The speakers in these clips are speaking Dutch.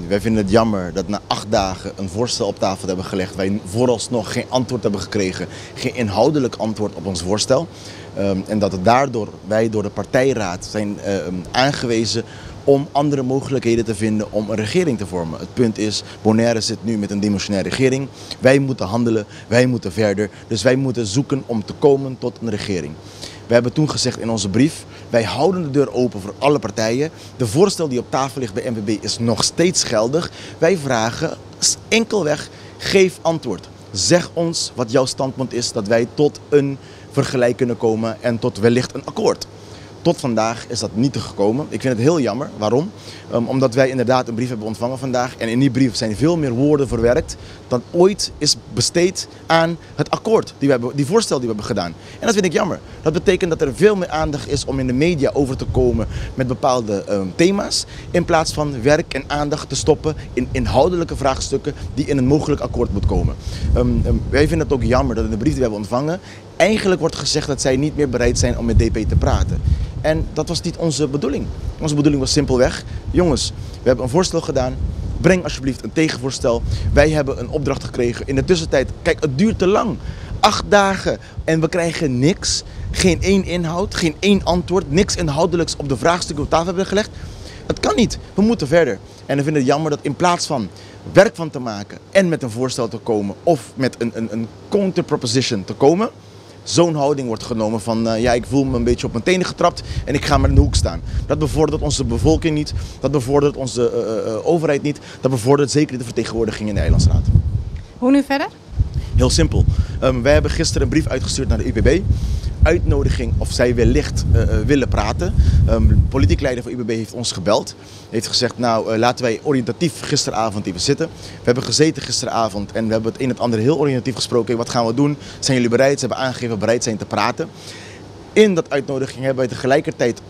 Wij vinden het jammer dat na 8 dagen een voorstel op tafel hebben gelegd. Wij vooralsnog geen antwoord hebben gekregen, geen inhoudelijk antwoord op ons voorstel. En dat daardoor wij door de partijraad zijn aangewezen om andere mogelijkheden te vinden om een regering te vormen. Het punt is, Bonaire zit nu met een demissionaire regering. Wij moeten handelen, wij moeten verder. Dus wij moeten zoeken om te komen tot een regering. We hebben toen gezegd in onze brief, wij houden de deur open voor alle partijen. De voorstel die op tafel ligt bij NVB is nog steeds geldig. Wij vragen enkelweg, geef antwoord. Zeg ons wat jouw standpunt is, dat wij tot een vergelijk kunnen komen en tot wellicht een akkoord. Tot vandaag is dat niet gekomen. Ik vind het heel jammer. Waarom? Omdat wij inderdaad een brief hebben ontvangen vandaag. En in die brief zijn veel meer woorden verwerkt dan ooit is besteed aan het akkoord, die voorstel die we hebben gedaan. En dat vind ik jammer. Dat betekent dat er veel meer aandacht is om in de media over te komen met bepaalde thema's. In plaats van werk en aandacht te stoppen in inhoudelijke vraagstukken die in een mogelijk akkoord moeten komen. Wij vinden het ook jammer dat in de brief die we hebben ontvangen eigenlijk wordt gezegd dat zij niet meer bereid zijn om met DP te praten. En dat was niet onze bedoeling. Onze bedoeling was simpelweg, jongens, we hebben een voorstel gedaan. Breng alsjeblieft een tegenvoorstel. Wij hebben een opdracht gekregen. In de tussentijd, kijk, het duurt te lang. 8 dagen en we krijgen niks. Geen één inhoud, geen één antwoord. Niks inhoudelijks op de vraagstukken op tafel hebben gelegd. Dat kan niet. We moeten verder. En we vinden het jammer dat in plaats van werk van te maken en met een voorstel te komen of met een counterproposition te komen, zo'n houding wordt genomen van ja, ik voel me een beetje op mijn tenen getrapt en ik ga maar in de hoek staan. Dat bevordert onze bevolking niet, dat bevordert onze overheid niet, dat bevordert zeker de vertegenwoordiging in de Eilandsraad. Hoe nu verder? Heel simpel. Wij hebben gisteren een brief uitgestuurd naar de IPB. Uitnodiging of zij wellicht willen praten. De politiek leider van IPB heeft ons gebeld. Heeft gezegd, nou laten wij oriëntatief gisteravond even zitten. We hebben gezeten gisteravond en we hebben het een en het ander heel oriëntatief gesproken. Wat gaan we doen? Zijn jullie bereid? Ze hebben aangegeven bereid zijn te praten. In dat uitnodiging hebben wij tegelijkertijd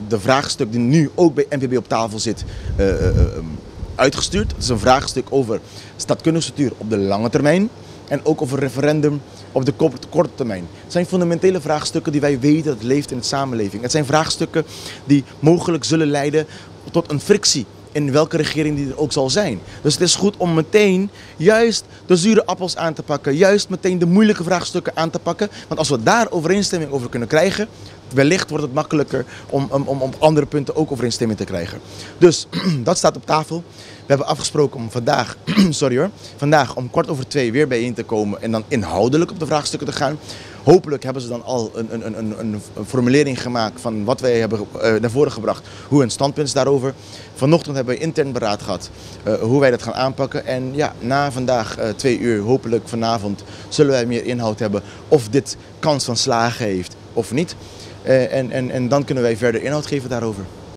de vraagstuk die nu ook bij NVB op tafel zit uitgestuurd. Het is een vraagstuk over staatkundig bestuur op de lange termijn. En ook over referendum op de korte termijn. Het zijn fundamentele vraagstukken die wij weten dat het leeft in de samenleving. Het zijn vraagstukken die mogelijk zullen leiden tot een frictie in welke regering die er ook zal zijn. Dus het is goed om meteen juist de zure appels aan te pakken. Juist meteen de moeilijke vraagstukken aan te pakken. Want als we daar overeenstemming over kunnen krijgen, wellicht wordt het makkelijker om op andere punten ook overeenstemming te krijgen. Dus dat staat op tafel. We hebben afgesproken om vandaag om 2:15 weer bijeen te komen en dan inhoudelijk op de vraagstukken te gaan. Hopelijk hebben ze dan al een formulering gemaakt van wat wij hebben naar voren gebracht, hoe hun standpunt is daarover. Vanochtend hebben we intern beraad gehad hoe wij dat gaan aanpakken. En ja, na vandaag 2 uur, hopelijk vanavond, zullen wij meer inhoud hebben of dit kans van slagen heeft of niet. En dan kunnen wij verder inhoud geven daarover.